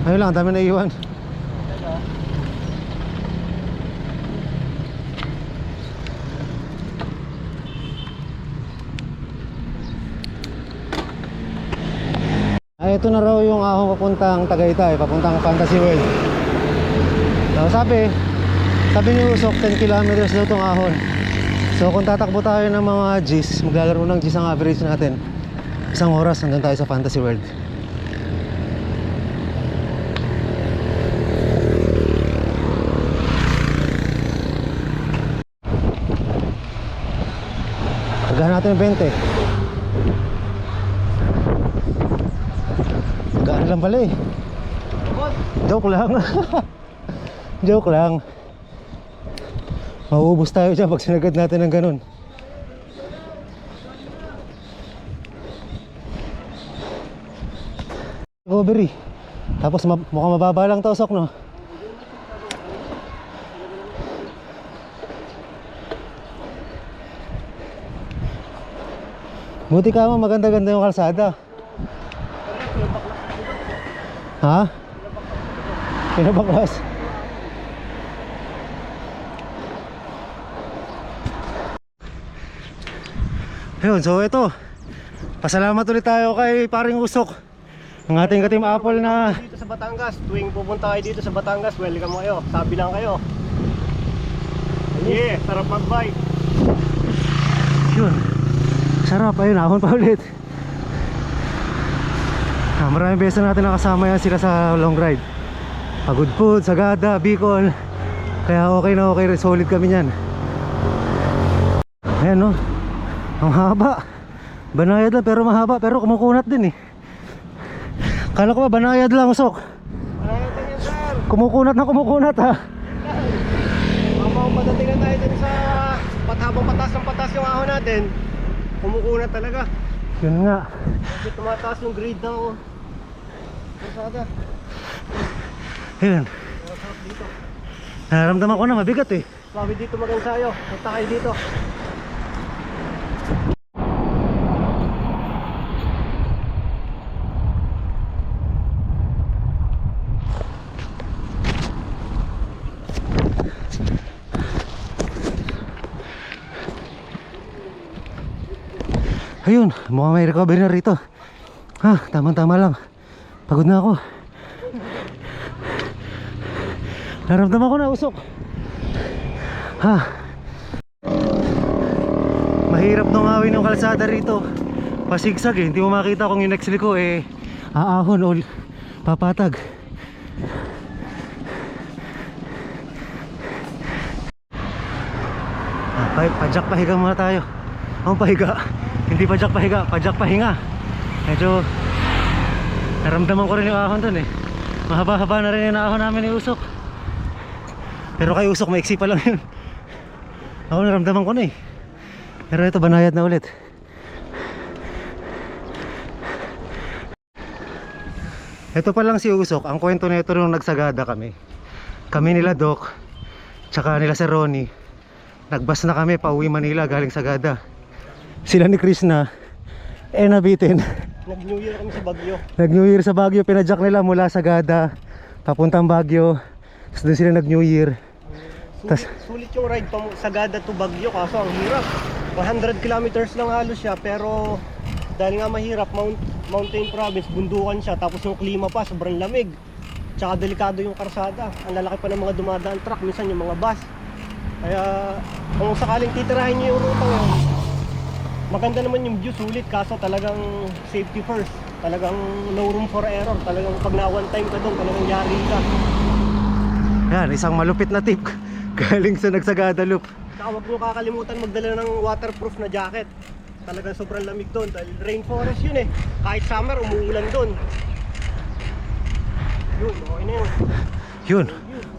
Ayun lang, dami na iwan. Ay, ito na raw yung ahong papuntang Tagaytay, papuntang Fantasy World. So, sabi ni Usok, 10 kilometers daw itong ahon. So kung tatakbo tayo ng mga Gs, maglalaro ng Gs ang average natin, 1 oras nandun tayo sa Fantasy World. Tagahan natin yung 20. Gaan lang pala eh. Joke lang. Joke lang. Mauubos tayo dyan pag sinagad natin ng ganun. Recovery. Tapos mukhang mababa lang to, Sok, no? Buti ka mo, maganda-ganda yung kalsada. Ha? Pinabaklas. Ayun, so ito, pasalamat ulit tayo kay paring Usok, ang ating ka-Team Apple na dito sa Batangas. Tuwing pupunta kayo dito sa Batangas, welcome kayo. Sabi lang kayo. Yeah, sarap mag-bike. yun, sarap. Ayun, ahon pa ulit. Maraming beses natin nakasama yan sila sa long ride. Pagudpud, Sagada, Bicol. Kaya okay na okay, solid kami yan. Ayan, no, ang haba. Banayad lang pero mahaba, pero kumukunat din eh. Kala ko ba banayad lang, Usok? Banayad lang yan, sir. Kumukunat na kumukunat, ha. Mamang padating na tayo dun sa habang patas ng patas yung ahon natin, kumukunat talaga. Yun nga. Kasi tumataas yung grade ng kalsada. Ayun, Sarap dito. nararamdaman ko na mabigat eh. Sabi dito mag-ensayo. Punta kayo dito. Ayun, mukhang may recovery na rito. Ha, tamang-tama lang. Pagod na ako. Naramdaman ko na, Usok. Ha. Mahirap nungawin yung kalsada rito. Pasigsag eh, hindi mo makita kung yung next liko eh aahon o papatag. Pajak pahiga muna tayo. Ang pahiga. Hindi pajak pahiga, pajak pahinga. Medyo naramdaman ko rin yung ahon dun eh. Mahaba-haba na rin yung ahon namin ni Usok. Pero kay Usok maiksi pa lang yun. Ako naramdaman ko na eh. Pero ito banayad na ulit. Ito pa lang si Usok. Ang kwento na ito nung nagsagada kami. Kami nila Doc, tsaka nila si Ronnie. Nagbas na kami pauwi Manila galing Sagada. Sila ni Krishna nabitin. Nag-New Year kami sa Baguio. Nag-New Year sa Baguio. Pinajak nila mula Sagada papuntang Baguio. Tapos doon sila nag-New Year. Sulit yung ride pa Sagada to Baguio, kaso ang hirap. 100 kilometers lang halos siya, pero dahil nga mahirap, mountain province, bundukan siya, tapos yung klima pa, sobrang lamig. Tsaka delikado yung karsada. Ang lalaki pa ng mga dumadaan truck, minsan yung mga bus. Kaya kung sakaling titirahin nyo yung ruta ngayon, maganda naman yung view, sulit, kaso talagang safety first. Talagang no room for error. Talagang pag na one time ka doon, talagang yari ka. Yan, isang malupit na tip galing sa Nagsagada Loop. Saka huwag mo kakalimutan magdala ng waterproof na jacket. Talagang sobrang lamig doon dahil rainforest yun eh. Kahit summer, umuulan doon. Yun, okay na yun. Yun,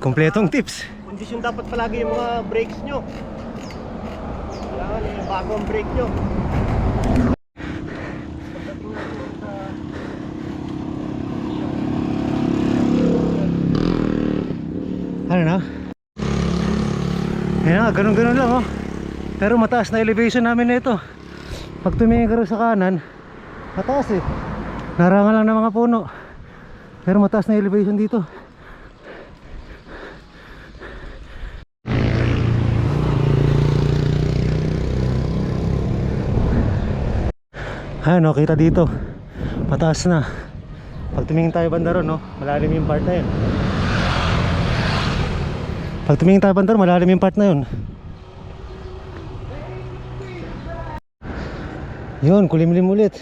kompletong tips. Kondisyon dapat palagi yung mga brakes nyo. Kailangan eh, bago ang brake nyo. Ano na? Ayan na, ganun-ganun lang oh. Pero mataas na elevation namin na ito. Pag tumingin ka rin sa kanan, mataas eh. Narangan lang ng mga puno. Pero mataas na elevation dito. Ayan, kita dito. Mataas na. Pag tumingin tayo banda ron, no? Malalim yung part na yun. Pag tumingin tayo banda ron, malalim yung part na yun. Yun, kulimlim ulit.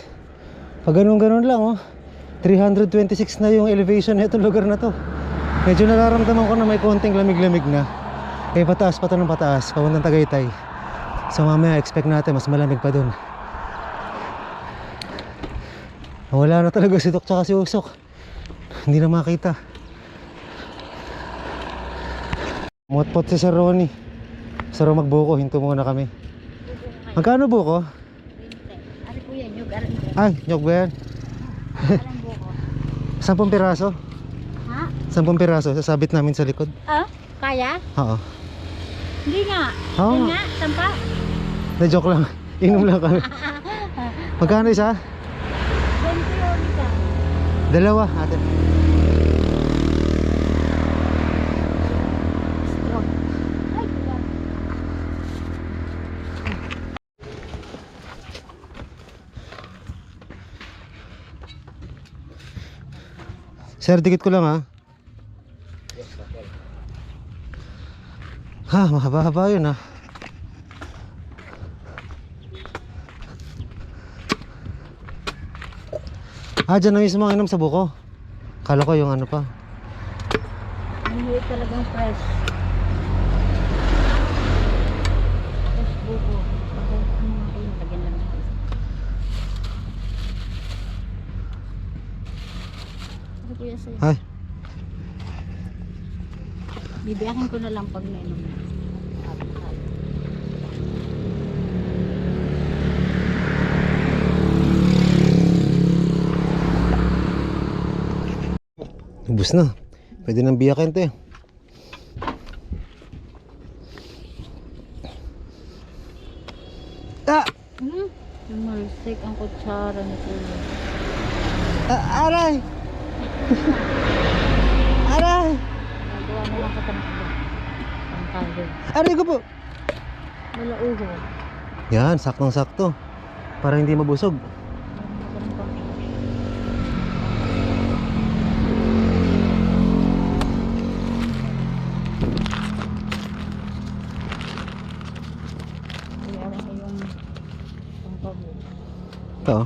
Pag ganun-ganun lang, oh. 326 na yung elevation na itong lugar na to. Medyo nararamdaman ko na may konting lamig-lamig na. Eh, pataas pa to ng pataas, papuntang Tagaytay. So mamaya expect natin mas malamig pa dun. Wala na talaga si Tok tsaka si Usok. Hindi na makita. Motpot si Sir Ronnie. Sir Ronnie magbuko, hinto muna kami. Magkano buko? Ano po yan? Nyug, alam mo. Ay, nyog ba yan? Alam mo ko. 10 piraso? Ha? 10 piraso, sasabit namin sa likod. Ah? Kaya? Oo. Hindi nga. Oo. Hindi nga. Sampa? Na joke lang. Inom lang kami. Magkano isa? 20 yun isa. Dalawa, ate. Strong. Ay, diba? Sir, dikit ko lang ha. Ha, mahaba-haba yun ha. Dyan na mismo ang inom sa buko. Kala ko yung ano pa. Hindi talagang fresh. Fresh buko. Pagka ano nga kayo, lagyan lang ng isa. Ano po yan sa'yo? Ay, Bibiyakin ko na lang pag nainom na. ubus na. Pwede nang biyakin te. Ah! Tumalsik ang kutsara ni Kuya. Aray! Aray! Nagawa mo lang katampo. Ang kagod. Aray ko po! Wala uho. Yan, saktong-sakto. Para hindi mabusog. Ganun pa. Kaya lang yung pangpabog. Ito.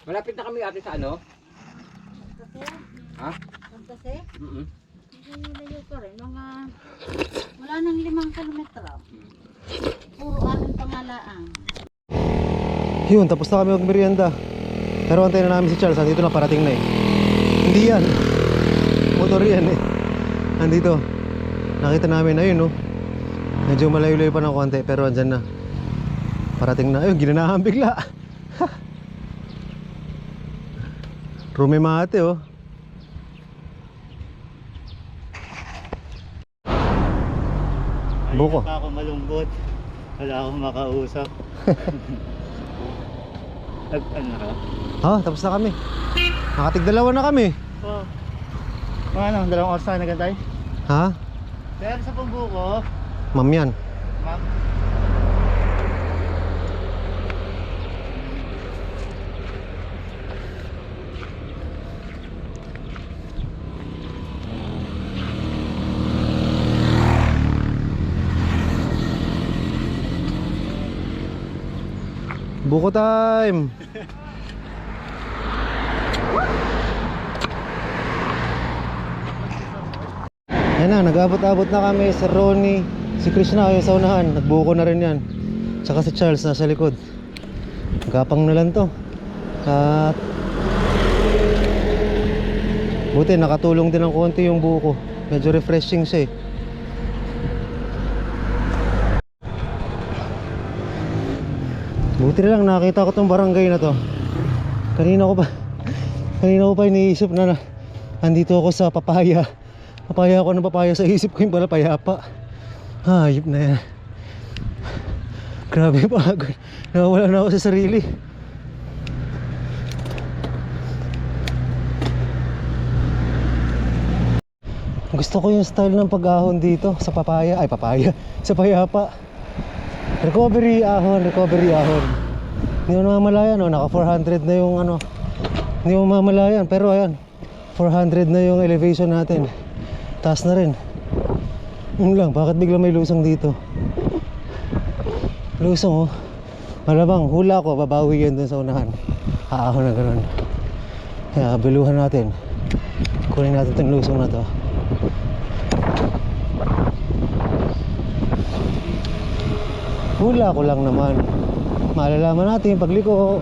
Malapit na kami ate sa ano? Kasi, Ha? kasi, Mm-mm. hindi layo pa rin. Mga, wala nang 5 kilometro. Puro aming pangalaang. Yun, tapos na kami magmerienda. Pero antayin na namin si Charles. Andito na, parating na eh. Hindi yan. Motor yan eh. Andito. Nakita namin, ayun no. Medyo malayo-layo pa ng konti. Pero andyan na. Parating na. Ayun, ginanahan bigla. Rumi mate oh. Buko. Ayun pa ako malungkot. Wala akong makausap. Ano ka? Ha, tapos na kami. Nakatigdalawa na kami. Oo. Mga ano, 2 oras tayo nagantay. Ha? Pero sa pambuko, Ma'am yan. ma'am, Buko time. Yan na, nag-abot-abot na kami. Si Ronnie, si Krishna yung sa unahan. Nagbuko na rin yan. Tsaka si Charles nasa likod. Gapang na lang to. At buti nakatulong din ng konti yung buko. Medyo refreshing siya eh. Buti na lang nakita ko tong barangay na to. Kanina ko pa iniisip na andito ako sa papaya. Papaya ako ng papaya sa isip ko yung pala payapa. Hayop na yan. Grabe pagod. Nawawala na ako sa sarili. Gusto ko yung style ng pag-ahon dito sa papaya. Ay, papaya. Sa payapa. Recovery ahon, recovery ahon. Hindi mo mamalayan, no? Naka 400 na yung ano. Hindi mo mamalayan. Pero ayan, 400 na yung elevation natin. Taas na rin. Yun lang, bakit bigla may lusong dito? Lusong, oh. Malamang, hula ko, babawi yan dun sa unahan. Aahon na ganun. Kaya, biluhan natin. Kunin natin itong lusong na to. Hula ko lang naman. Malalaman natin pagliko.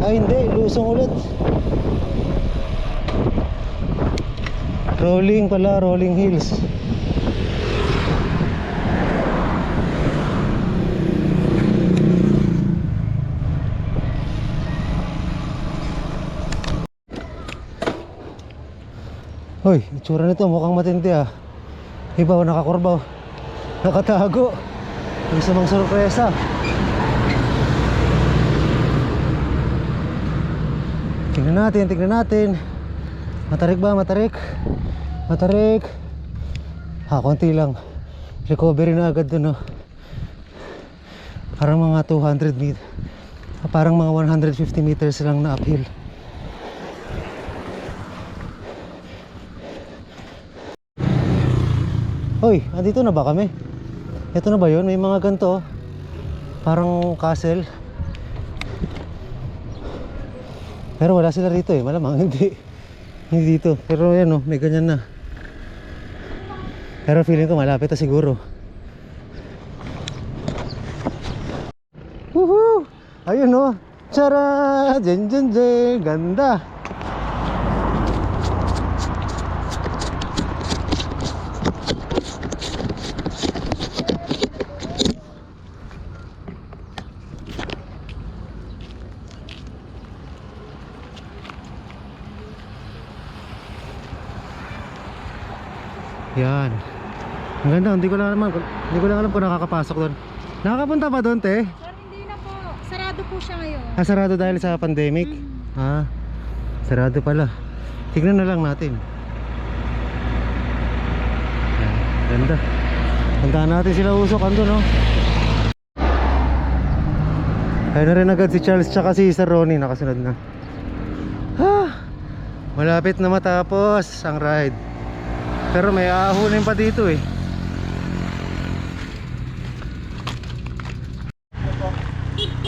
Ay hindi, lusong ulit. Rolling pala, rolling hills. Hoy, itsura nito mukhang matindi ah. Iba, nakakurbaw. Nakatago. May samang sorpresa. Tingnan natin, tingnan natin. Matarik ba? Matarik? Matarik. Konti lang. Recovery na agad dun, no? Parang mga 200 meters. Parang mga 150 meters lang na uphill. Hoy, andito na ba kami? Ito na ba yun? May mga ganito, oh. Parang castle. Pero wala sila rito eh, malamang hindi. Hindi dito, pero yan oh, may ganyan na. Pero feeling ko malapit na siguro. Woohoo! Ayun oh, tara! Jen jen jen, ganda! Yan. Ang ganda, hindi ko lang alam kung nakakapasok doon. Nakakapunta ba doon, te? Sir, hindi na po. Sarado po siya ngayon. Sarado dahil sa pandemic? Sarado pala. Tignan na lang natin. Yan, ganda. Puntahan natin sila usok, andun, no? Ayun na rin agad si Charles tsaka si Sir Ronnie, nakasunod na. Malapit na matapos ang ride. Pero may aahunin pa dito eh.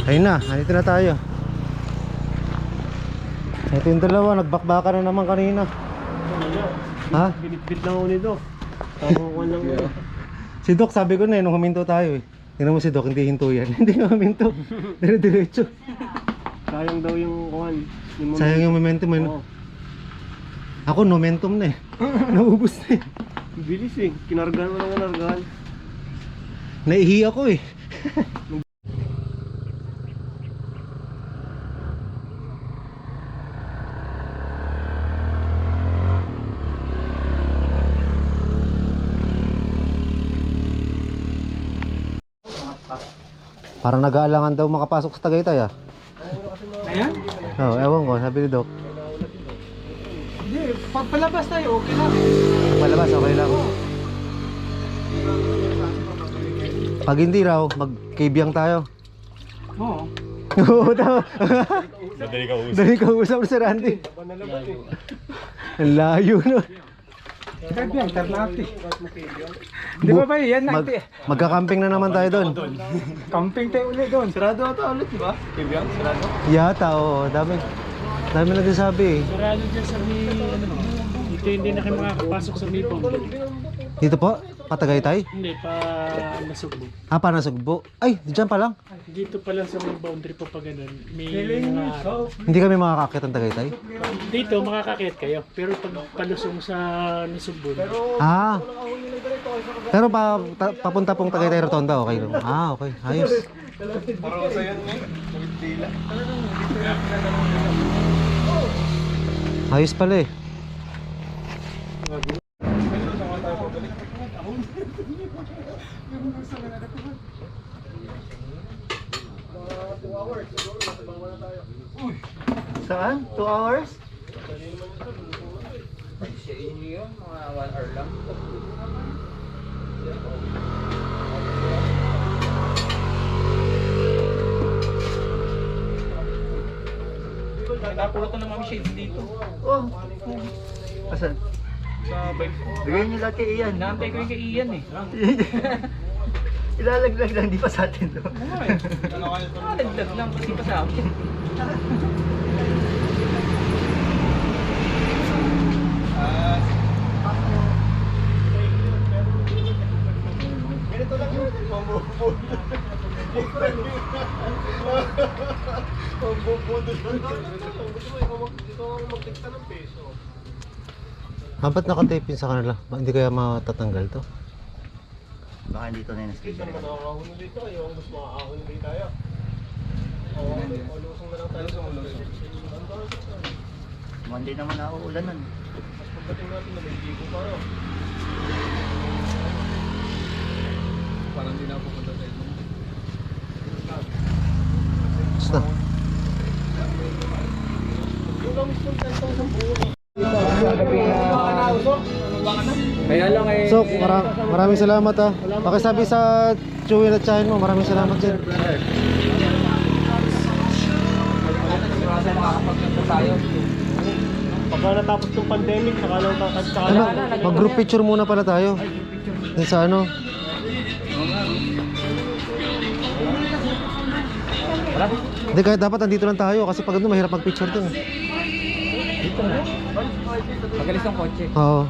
Ayun na, nandito na tayo. Ito yung dalawa, nagbakbaka na naman kanina. Ha? Binitbit lang ako nito. Tamukuan lang yun. Si Doc sabi ko na nung huminto tayo eh. Tingnan mo si Doc, hindi hinto yan. Hindi nga huminto. Dire-diretso. Sayang daw yung kuhan. Sayang yung momentum eh. Oo. Ako momentum na eh. Naubos na eh. Bilis eh. Kinargahan mo lang kinargahan. Naihi ako eh. Parang nag-aalangan daw makapasok sa Tagaytay ah. Ayan? Oo, ewan ko, sabi ni Doc. Hindi, pagpalabas tayo, okay lang. Palabas, okay lang. Pag hindi raw, mag-KByang tayo. Oo. Oo, tama. Dali ka usap sa Randy. Ang layo no. Kaibigan, Ternate. Di ba ba yan? Magka-camping na naman tayo doon. Camping tayo ulit doon. Sarado ata ulit, di ba? Kaibigan, sarado. Yata, oo. Dami nagsasabi eh. Sarado dyan sa may, dito hindi na kayo makakapasok sa may boundary. Dito po? Patagaytay? Hindi, pa Nasugbo. Pa Nasugbo? Ay, dyan pa lang. Dito pa lang sa may boundary po pa ganun. May mga, Hindi kami makakakit ang Tagaytay? dito makakakit kayo. Pero pag palusong sa Nasugbo, Ah. Pero papunta pong Tagaytay Rotonda, okay lang. Okay. Ayos. Parang sa yan, eh. Tila. Ayos pala eh. Saan? 2 hours? Sa inyo, mga 1 hour lang. Napulot na ng mga shades dito. Oh. Asan? Sa bike ko. Bigay niyo lahat kay Ian. Inaantay ko yung kay Ian eh. Ilalaglag lang, di pa sa atin to. Naglag lang kasi pa sa akin. Ganito lang yun. Pambubudol. Dito ako magdikta ng peso. Ba't nakatape yun sa kanila? Hindi kaya matatanggal to? Baka dito na yung Dito schedule. naman nakakahon dito. Ayaw mas makakahon ulit tayo. Oo, malusong na lang tayo sa malusong. Monday naman ako ulan nun. Mas pagdating natin na may ligo pa rin. Parang hindi na ako punta sa ito. Basta. Yung lang mismo 10,000 buo. Kaya lang eh. So, maraming salamat ha. Pakisabi sa Chewin at Chahin mo, maraming salamat din. Makakapagpunta tayo. Pagka natapos yung pandemic, saka lang Ano, mag-group picture muna pala tayo. Dun sa ano. Hindi, kahit dapat andito lang tayo kasi pag ano, mahirap mag-picture dun. Magalis ang kotse. Oo.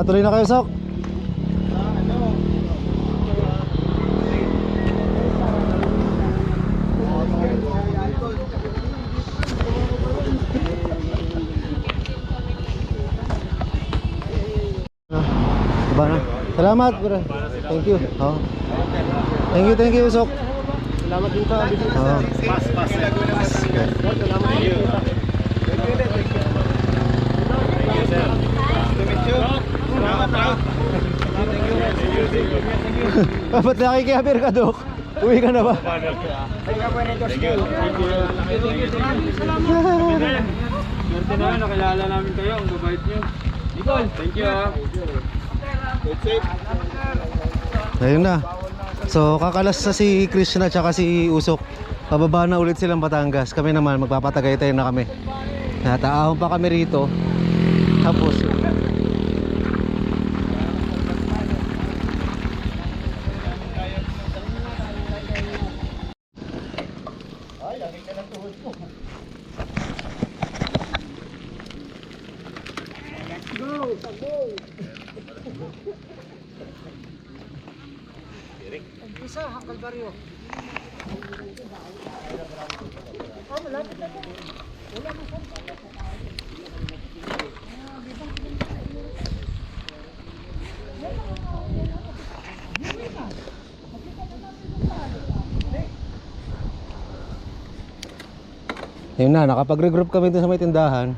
Tuloy na kayo, Sok. Diba na? Salamat, bro. Thank you. Oo. Thank you, Sok. Salamat din sa business. Oo. Pass. Salamat din. Ba't nakikiyabir ka, Dok? Uwi ka na ba? Swerte na yun, nakilala namin kayo. Ang babait nyo. Nicole, thank you ha. Ayun na. So, kakalas na si Krishna at si Usok. Pababa na ulit silang Batangas. Kami naman, magpapatagaytay na kami. Nataahon pa kami rito. Tapos, yun na, nakapag-regroup kami dun sa may tindahan.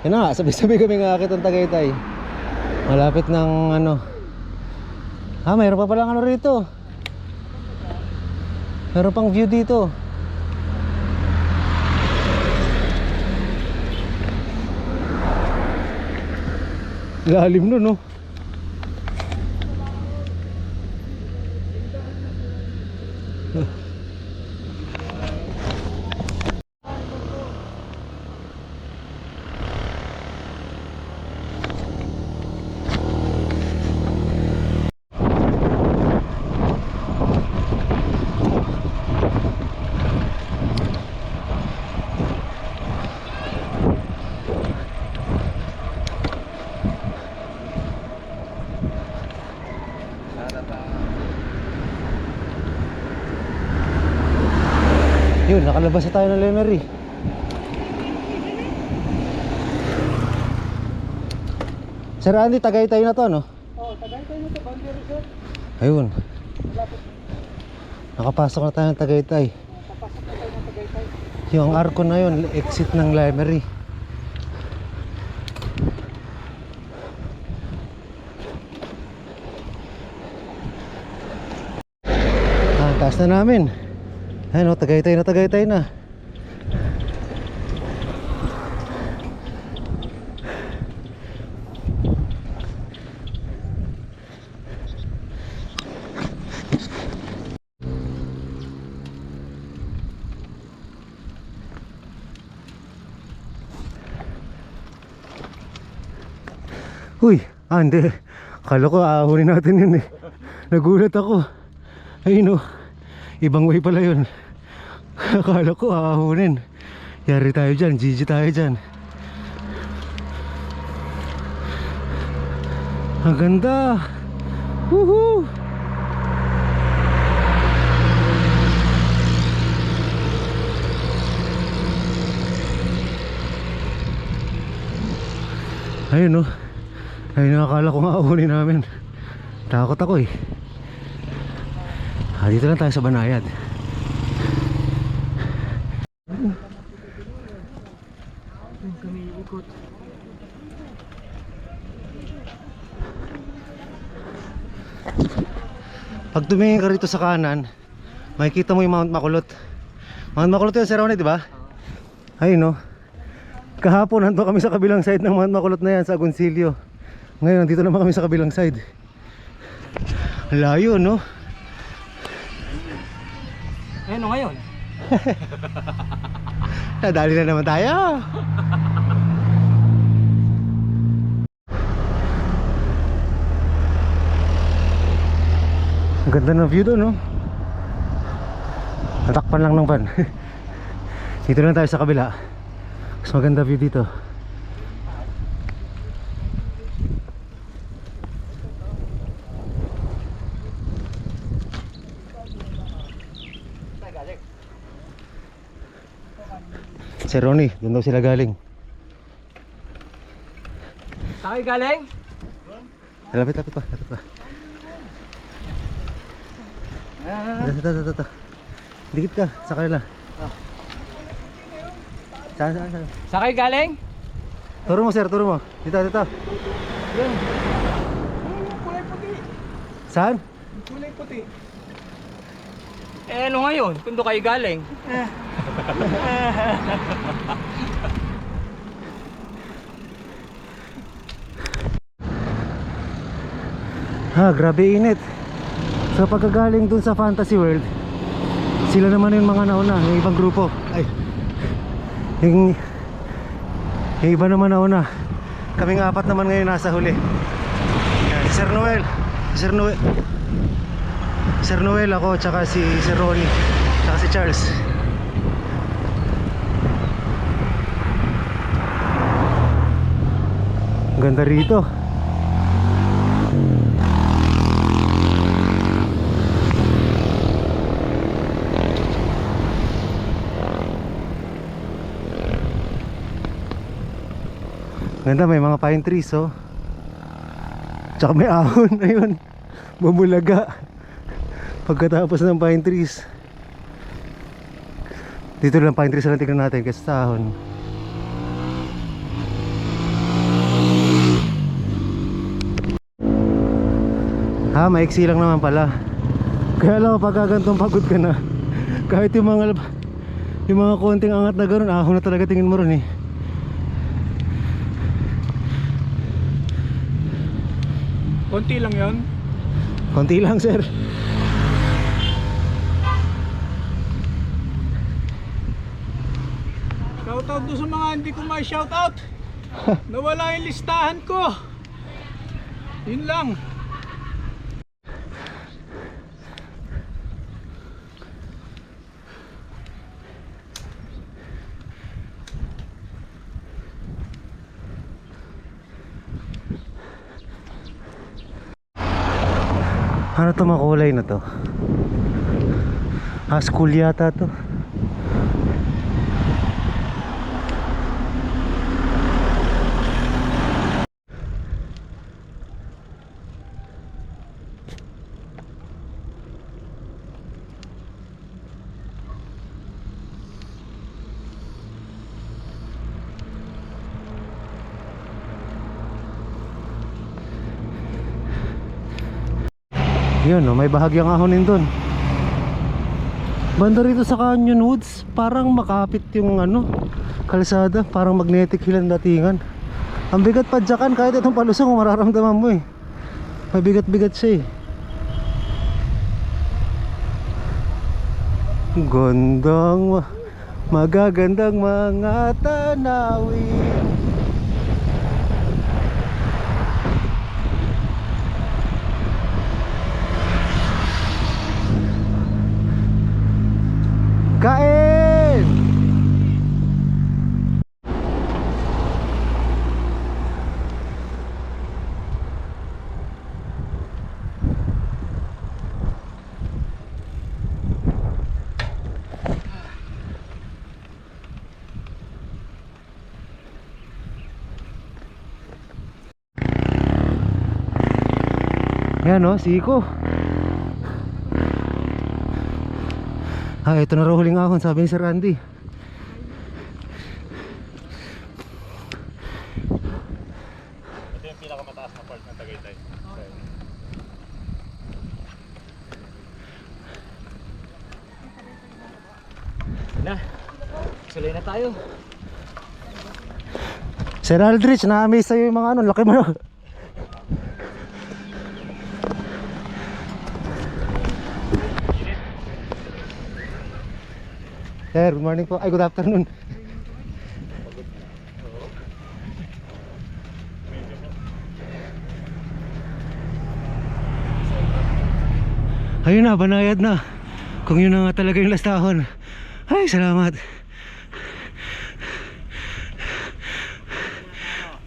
Yun na nga, sabi-sabi kami nga akit ang Tagaytay. Malapit ng ano. Mayroon pa palang ano rito. Meron pang view dito. Lalim nun, no? Yun, nakalabas na tayo ng Lemery. Sir Andy, Tagaytay na to, no? Oo, Tagaytay na ito. Boundary sir. Ayun. Nakapasok na tayo ng Tagaytay. Papasok na tayo ng Tagaytay. Yung arko na yun, exit ng library. Taas na namin. Ayun o, Tagaytay na Tagaytay na. Uy, hindi. Akala ko aahunin natin yun eh. Nagulat ako. Ayun o, ibang way pala yun. Akala ko aahunin. Yari tayo dyan, GG tayo dyan. Ang ganda. Woohoo! Ayun o. Ayun, akala ko nga aahunin namin. Takot ako eh. Dito lang tayo sa Banayad. Pag tumingin ka rito sa kanan, makikita mo yung Mount Makulot. Mount Makulot yun, Sir Ronnie, di ba? Ayun no. Kahapon nandito kami sa kabilang side ng Mount Makulot na yan, sa Agoncillo. Ngayon dito naman kami sa kabilang side. Layo no. Ayun ngayon. Nadali na naman tayo. Ang ganda ng view doon no. Natakpan lang ng van. Dito lang tayo sa kabila. Mas maganda view dito. Sir Ronnie, doon daw sila galing. Saan kayo galing? Lapit pa. Ito. Dikit ka, sa kanila. Saan? Saan kayo galing? Turo mo sir, turo mo. Dito. Yun. Kulay puti. Saan? Kulay puti. Eh ano ngayon? Kung doon kayo galing? Grabe init. So pagkagaling dun sa Fantasy World, sila naman yung mga nauna, yung ibang grupo. Ay, yung iba naman nauna. Kaming apat naman ngayon nasa huli. Yan, si Sir Noel ako, tsaka si Sir Ronnie, tsaka si Charles. Ganda rito. Ganda, may mga pine trees oh. Tsaka may ahon, ayun. Bumulaga pagkatapos ng pine trees. Dito lang pine trees lang tignan natin kasi sa ahon. Maiksi lang naman pala. Kaya lang pagka gantong pagod ka na, kahit yung mga konting angat na gano'n, ahon na talaga tingin mo ron eh. Konti lang yon. Konti lang sir. Shoutout doon sa mga hindi ko ma-shoutout. Nawala yung listahan ko. Yun lang. Ano to, makulay na to? School yata to. Yun, no, may bahagyang ahonin dun. Banda rito sa Canyon Woods, parang makapit yung ano, kalsada, parang magnetic hill ang datingan. Ang bigat padyakan, kahit itong palusong mararamdaman mo eh. Mabigat-bigat siya eh. Magagandang mga tanawin. Kain! Yan o, siko. Ah, ito na raw huling ahon, sabi ni Sir Andy. Ito yung pinakamataas na part ng Tagaytay. Na, sulay na tayo. Sir Aldrich, na-amaze sa'yo yung mga ano, laki mo na. Sir, good morning po. Ay, good afternoon. Ayun na, banayad na. Kung yun na nga talaga yung last ahon. Ay, salamat.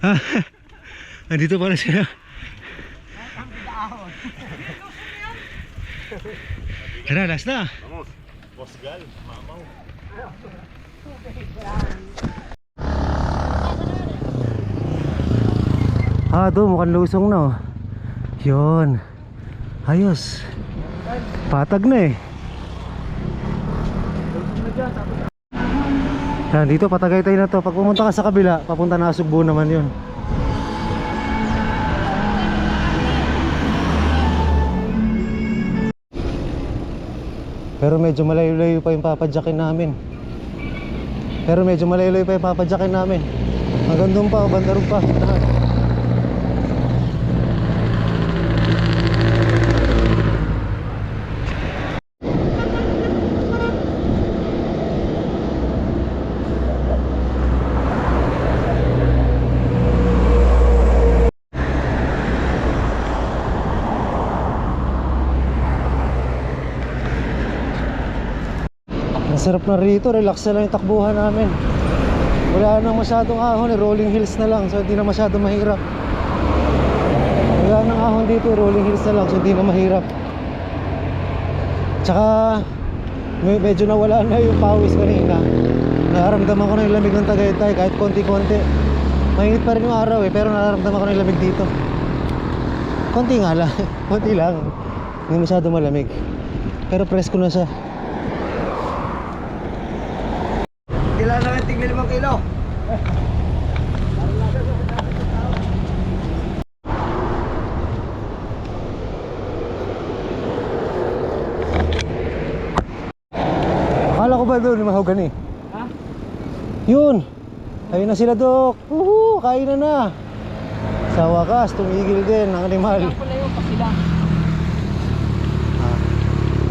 Ah, andito pala sila. Tara, last na. Boss Gal, mamaw. Ah, doon mukhang lusong na oh. Yun. Ayos. Patag na eh. Yan, dito Patagaytay na to. Pag pumunta ka sa kabila, papunta na Sugbo naman yun. Pero medyo malayo-layo pa yung papadyakin namin. Hanggang doon pa, bandarog pa. Masarap na rito, relax na lang yung takbuhan namin. Wala nang masyadong ahon, rolling hills na lang, so hindi na masyadong mahirap. Wala nang ahon dito, rolling hills na lang, so hindi na mahirap. Tsaka medyo nawala na yung pawis kanina. Nararamdaman ko na yung lamig ng Tagaytay kahit konti-konti. Mainit pa rin yung araw eh, pero nararamdaman ko na yung lamig dito. Konti nga lang, konti lang. Hindi masyadong malamig, pero presko na siya. Kailangan namin tignan 5 kilo. Akala ko ba doon mahogany? Ha? Yun! Ayun na sila, Dok! Woohoo! Kain na! Sa wakas, tumigil din ang animal.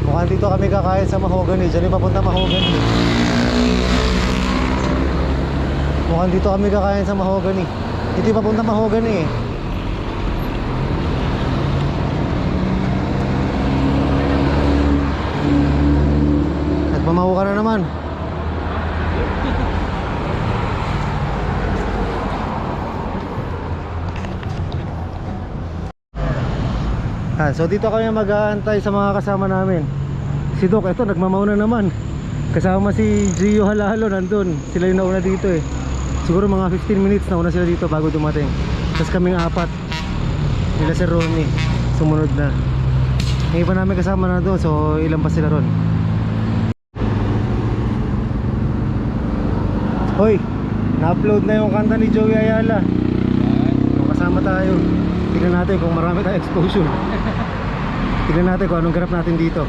Mukhang dito kami kakain sa mahogany. Diyan yung papunta mahogany. Mukhang dito kami kakain sa mahogany. Dito yung papunta mahogany eh. Nagmamaho ka na naman. So dito kami mag-aantay sa mga kasama namin. Si Doc, ito nagmamaw na naman. Kasama si Gio Halalo nandun. Sila yung nauna dito eh. Siguro mga 15 minutes nauna sila dito bago dumating. Tapos kaming apat, nila si Ronnie, sumunod na. Yung iba namin kasama na doon, so ilan pa sila ron. Hoy, na-upload na yung kanta ni Joey Ayala. Kasama tayo. Tignan natin kung marami tayong exposure. Tignan natin kung anong ganap natin dito.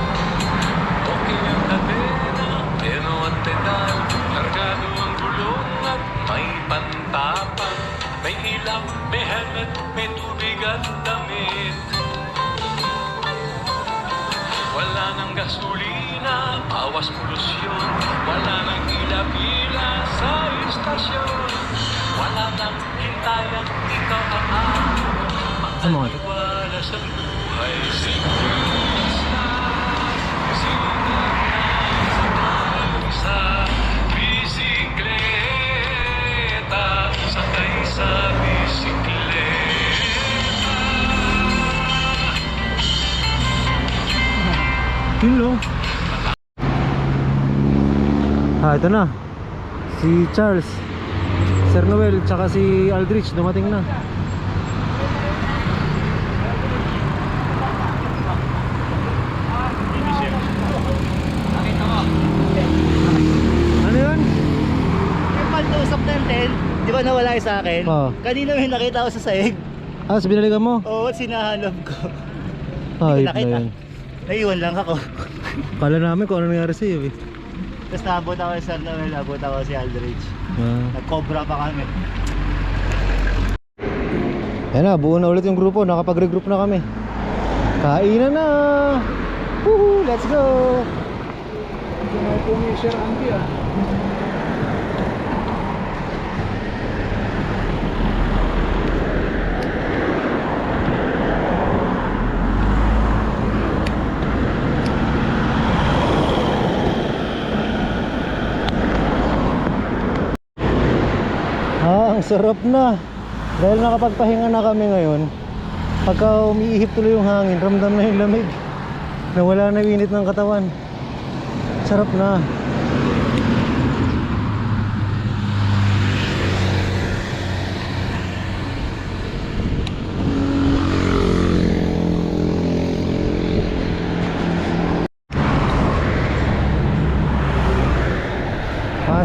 Okay ang kadena, pero at pedal, kargado ang gulong at may pantapang. May ilaw, may helmet, may tubig at damit. Wala nang gasolina, bawas polusyon. Wala nang pila-pila sa istasyon. Wala nang hintayan, ikaw ang Ano mga ito? makaliwala sa buhay. Siglas na, sinag sa bisikleta, sakay sa bisikleta. Yun lang. Ito na. Si Charles, Sir Noel, tsaka si Aldrich dumating na. Ano yun? Yung pag-usap natin, di ba nawala yung sa akin? Oo. Kanina may nakita ko sa sahig. Ah, sa binalikan mo? Oo, sinahanap ko. Ay, Hindi ko nakita. na yun. Naiwan lang ako. Kala namin kung ano nangyari sa'yo eh. Tapos naabot ako sa Noel, naabot ako si Aldrich. Ah. Nag-cobra pa kami. Ayan na, buo na ulit yung grupo. Nakapag-regroup na kami. Kainan na! Woohoo! Let's go! Kumain po ni Sir Andy ah. Ang sarap na. Dahil nakapagpahinga na kami ngayon. Pagka umiihip tuloy yung hangin, ramdam na yung lamig. Nawala na yung init ng katawan. Sarap na.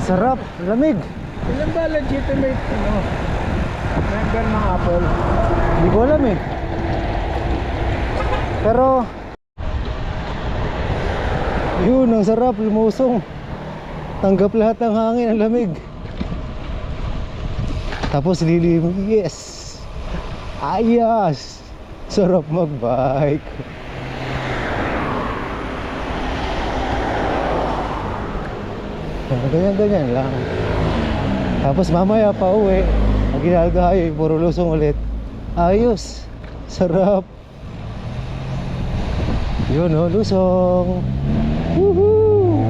Sarap, lamig. Ilan ba legitimate member ng Apple? Hindi ko alam eh. Pero yun, ang sarap, lumusong. Tanggap lahat ng hangin, ang lamig. Tapos lilim, yes. Ayos. Sarap magbike. Ganyan-ganyan lang. Tapos mamaya pa uwi, ang ginagayo, puro lusong ulit. Ayos. Sarap. Yun o, lusong. Woohoo!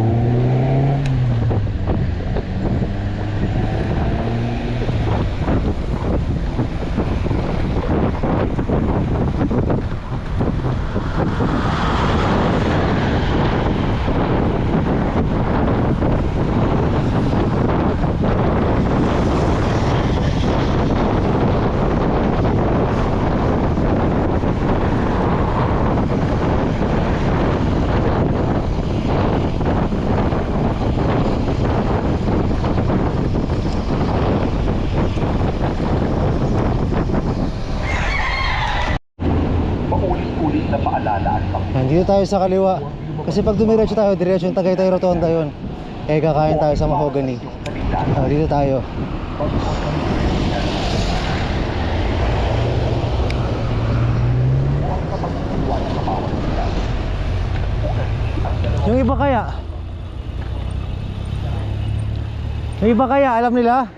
Nandito tayo sa kaliwa. Kasi pag dumiretso tayo, diretso yung Tagaytay Rotonda yun. Eh kakain tayo sa Mahogany. Dito tayo. Yung iba kaya? Yung iba kaya, alam nila?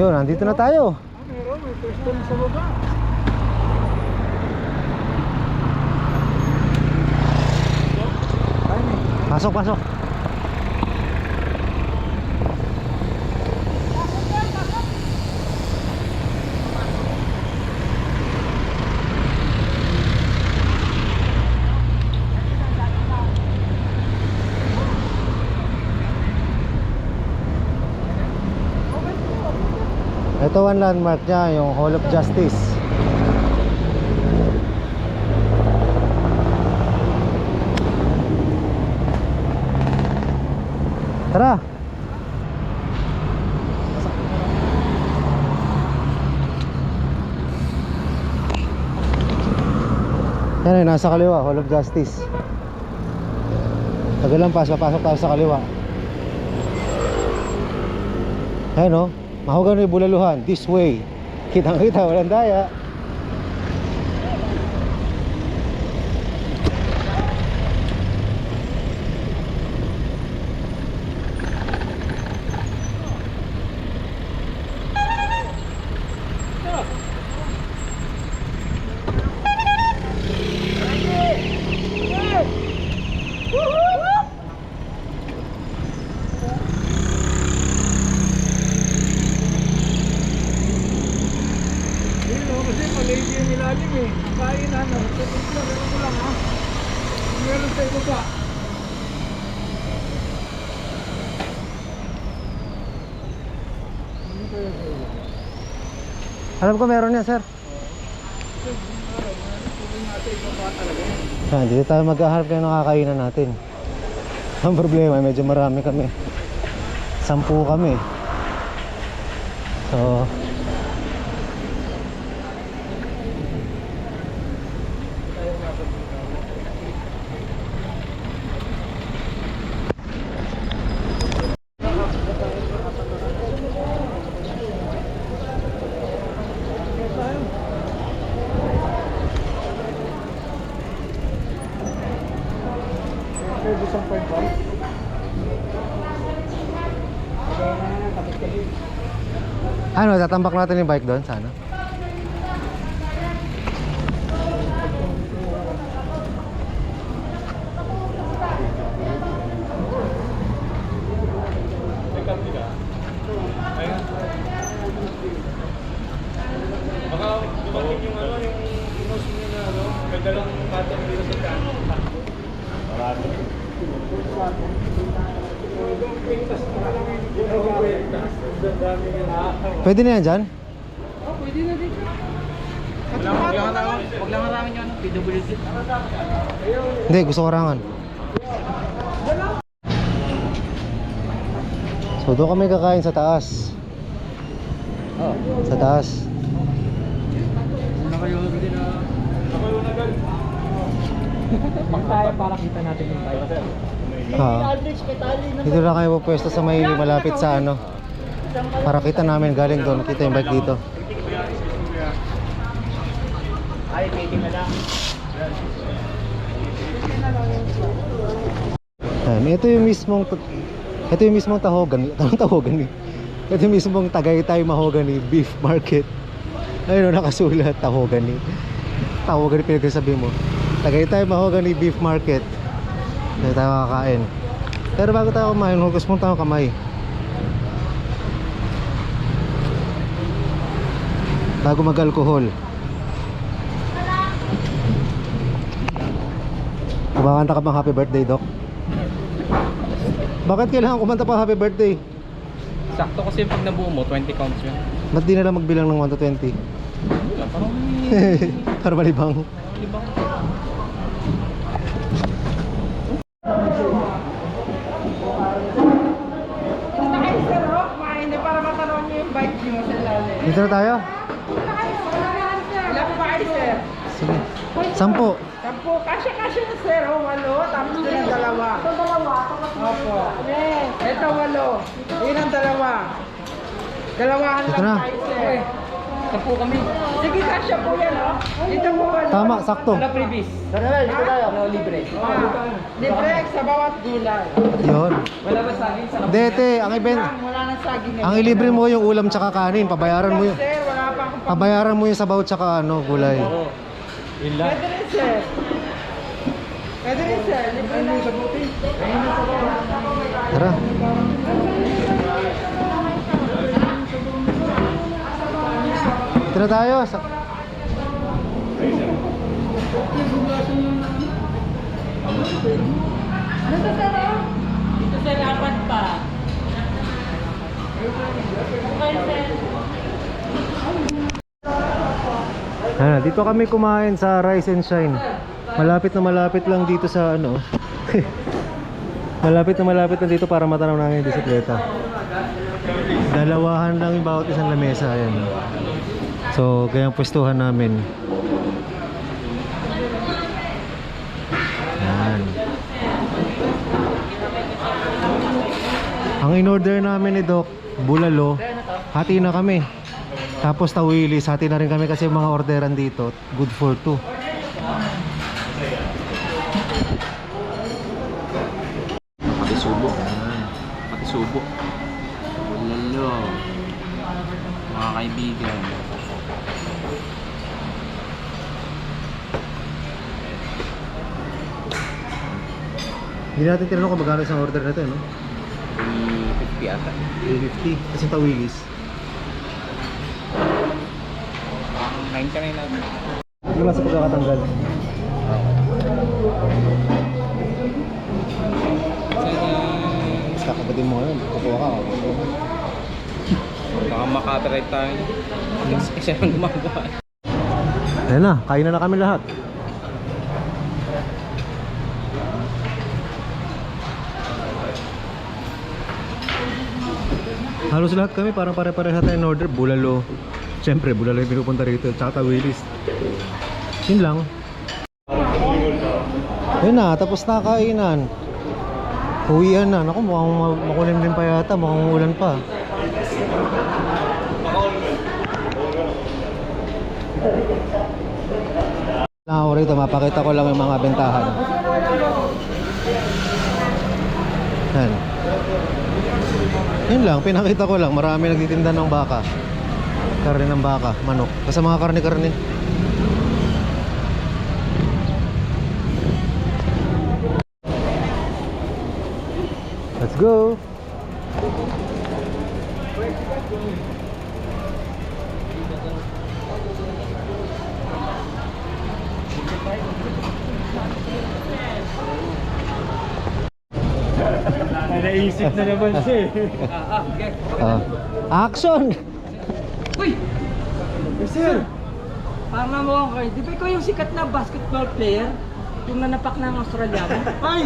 Yun, nandito na tayo. Meron, may pwesto na sa baba. Pasok, pasok. Ito ang landmark niya, yung Hall of Justice. Tara. Yan ay nasa kaliwa, Hall of Justice. Tagal lang pasok tayo sa kaliwa. Ayan o, mahogany bulaluhan, this way. Kitang kita, walang daya. Kasi palagi yung ilalim eh. Kain ano. Meron ko lang ha. Meron sa iba pa. Alam ko meron yan, sir. Dito tayo maghahanap kayo ng kakainan natin. Ang problema, medyo marami kami. 10 kami. So ano, tatambak natin yung bike doon sana. Baka dumating yung ano, yung inos nyo na ano, may dalang patong dito sa daan. Marami. Pwede na yan dyan? Wag lang maraming yung ano, PWD. Hindi, gusto ko rangan. So doon kami kakain sa taas. Sa taas. Magtayo para kita natin yung tayo. Dito lang kayo pwesto sa may malapit sa ano. Para kita namin galing doon, kita yung bike dito. Ay, meeting na lang. Ito yung mismong Tahogany. Anong Tahogany? Ito yung mismong Tagaytay Mahogany Beef Market. Ayun o, nakasulat Tahogany. Tahogany pinagsasabi mo. Tagaytay Mahogany Beef Market. Dito tayo kakain. Pero bago tayo kumain, hugas muna tayo kamay. Bago mag-alcohol. Kumakanta ka bang happy birthday, Doc? Bakit kailangan kumanta pa happy birthday? Sakto kasi pag nabuo mo, 20 counts yun. Ba't di na lang magbilang ng 1 to 20? Wala, parang Para malibang. libang. Para matanong niyo yung bike niyo sa lalim. Dito na tayo? Ilan po ba kayo, sir? Sige. 10. 10. Kasya-kasya na, sir. O, 8. Tapos yun ang dalawa. Ito dalawa? Opo. Ito 8. Yun ang dalawa. Dalawahan Ito lang na. tayo, sir. Sampu kami. Sige, kasya po yan, oh. Dito po. Tama, sakto. Ano, previs? Dito tayo. Ano, libre. Libre sa bawat gulay. Yun. Wala ba saging sa kapatid? Dete, ang event, Wala nang saging. ang ilibre mo yung ulam tsaka kanin. Pabayaran mo yun. Sir, wala pa akong Pabayaran mo yung sabaw tsaka ano, gulay. Pwede rin, sir. Pwede rin, sir. Libre na. Tara. Ito na tayo. Ito sir, apat pa. Okay, sir. Dito kami kumain sa Rise and Shine. Malapit lang dito sa ano. malapit lang dito para matanaw namin yung bisikleta. Dalawahan lang yung bawat isang lamesa. Ayan. So, kaya ang pwestuhan namin. Ayan. Ang in-order namin ni Doc, bulalo. Hati na kami. Tapos tawilis, hati na rin kami kasi yung mga orderan dito. Good for two. Pakisubo. Pakisubo. Bulalo. Mga kaibigan. Hindi natin tinanong kung magkano isang order na ito, no? 50 ata. 350 kasi tawilis. 99 lang. Hindi ba sa pagkakatanggal? Mas kakabatin mo ngayon, kukuha ka. Baka makatride tayo. Isa lang gumagawa. Ayan na, kain na kami lahat. Halos lahat kami parang pare-pareha tayo in order. Bulalo. Siyempre, bulalo yung pinupunta rito. Tsaka tawilis. Yun lang. Yun na, tapos na kainan. Uwian na. Naku, mukhang makulim din pa yata. Mukhang ulan pa. Ako rito, mapakita ko lang yung mga bentahan. Yan. Yun lang, pinakita ko lang. Marami nagtitinda ng baka. Karne ng baka, manok. Basta mga karne-karne. Let's go! Naisip na naman siya eh. Action! Uy! Sir! Parang mo kayo. Di ba ikaw yung sikat na basketball player? Yung nanapak ng Australiano? Ay!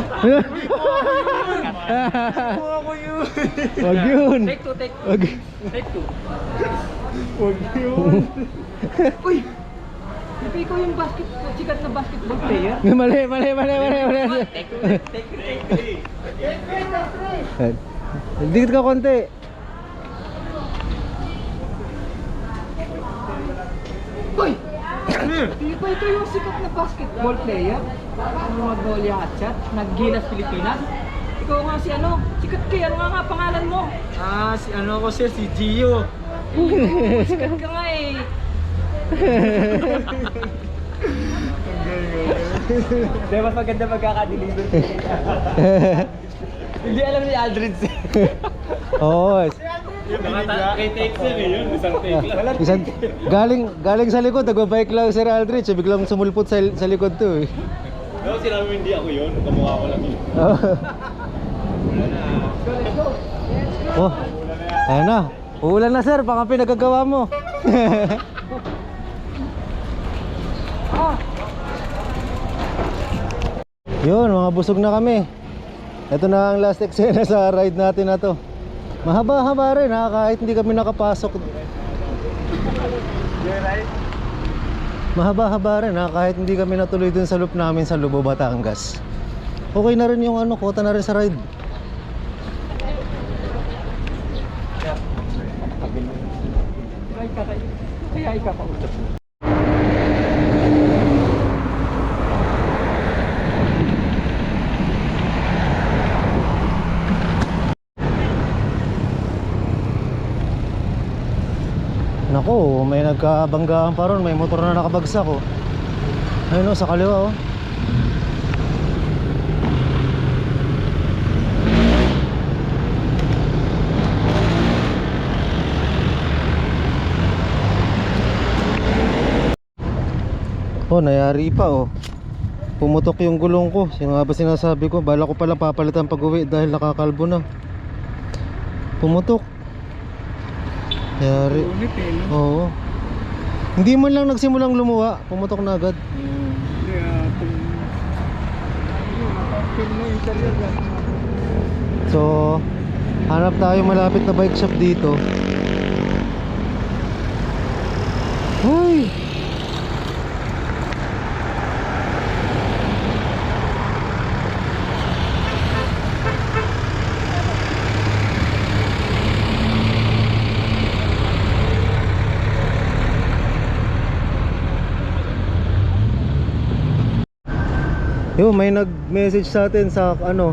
Ako yun. Wag yun! Take two, take two. Wag. Take two. Huwag yun. Uy! Di ba ikaw yung sikat na basketball player? Mali. Take two, take two. Dikit ka konti. Uy! Di ba ikaw yung sikat na basketball player? Ano Magnolia Hatchat? Naggilas Pilipinas? Ikaw nga si ano? Sikat kayo. Ano nga pangalan mo? Si ano ko sir, si Gio. Sikat ka nga eh. Di mas maganda magkaka-deliver. Hindi alam ni Aldrin sir. Oo. Kay take sir eh yun, isang take lang. Isang, galing sa likod, nagbabike lang Sir Aldrich. Biglang sumulpot sa likod to eh. No, sinabi mo hindi ako yun, kamukha ko lang yun. Oh, ayan na. Uulan na sir, baka pinagagawa mo. Yun, mga busog na kami. Ito na ang last eksena sa ride natin na to. Mahaba-haba rin ha, kahit hindi kami nakapasok. Mahaba-haba rin ha, kahit hindi kami natuloy dun sa loop namin sa Lubo, Batangas. Okay na rin yung ano, quota na rin sa ride. Kaya ikakausap mo. Nako, may nagkabanggaan pa ron. May motor na nakabagsak oh. Ayun oh, sa kaliwa oh. Oh, nayari pa oh. Pumutok yung gulong ko. Sino nga ba sinasabi ko? Bala ko palang papalitan pag uwi dahil nakakalbo na. Pumutok. Yari. Oo. Hindi man lang nagsimulang lumuwa, pumutok na agad. So, hanap tayo malapit na bike shop dito. Hoy! Yo, may nag-message sa atin sa ano.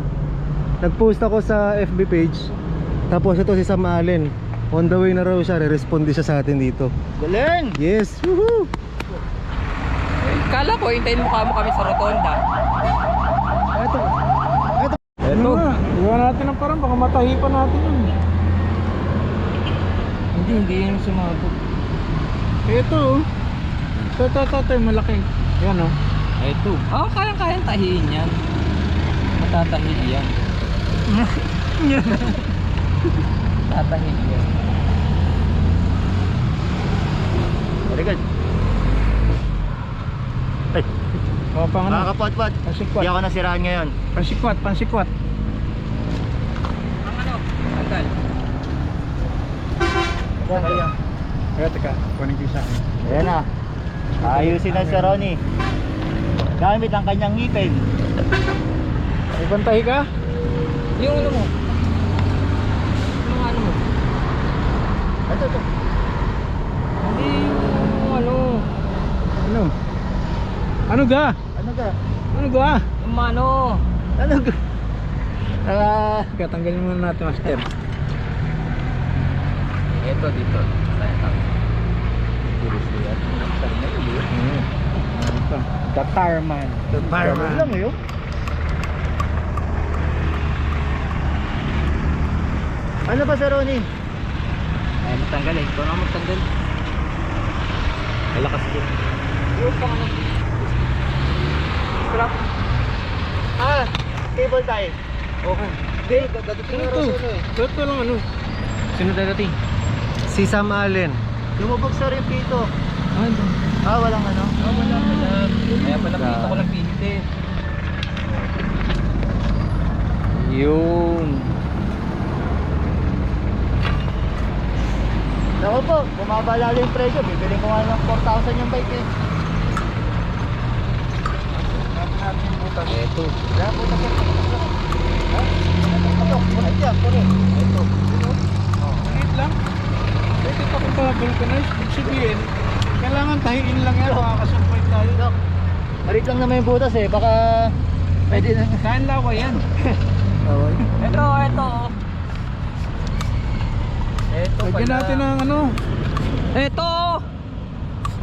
Nag-post ako sa FB page. Tapos ito si Sam Allen. On the way na raw siya, re-respond siya sa atin dito. Galing! Yes! Woohoo! Kala ko, hintayin mo kami sa rotonda. Ito. Ito. Iwan natin ang parang baka matahipan natin yun. Hindi yun sumabog. Ito. Ito, malaki. Yan oh. Ito. Oo, kayang-kayang tahiin yan. Matatahi yan. Tatahi yan. Very good. Ay, O, pang ano? makakapot-pot. Pansikwat. Hindi ako nasiraan ngayon. Pansikwat. Ang ano? Tagal. Kaya teka, kunin ko sa akin. Ayan na. Ayusin na si Ronnie. Gamit ang kanyang ngipin. May bantahi ka? Yung ano mo? Yung ano mo? Ito. Hindi yung ano. Ano? Ano ga? Ano ka? Ano ga? Yung ano. Ano ka? Teka, tanggalin muna natin, master. Ito dito. Ito. The Tarman. Ano lang yun? Ano ba si Ronnie? Ay, matanggal eh. Ikaw na matanggal. Malakas din. Yung pang ano? Strap. Cable tie. Okay. Hindi, dadating na Rosuno eh. Ito lang ano. Sino dadating? Si Sam Allen. Lumubog sa rin pito. Ano? Walang ano? Wala pala. Kaya pala pito ko nagpihit eh. Yun. Naku po, bumaba lalo yung presyo. Bibili ko nga ng 4,000 yung bike eh. Ito. Kaya po na ha? Ito, kulit yan, kulit. Ito. Maliit lang. Pwede pa kung vulcanize. Ibig sabihin, kailangan tahiin lang yan. Makakasumpay tayo. Dok, marit lang naman yung butas eh. Baka pwede na. Kain lawa yan. Ito. Ito Lagyan natin ng ano. Ito!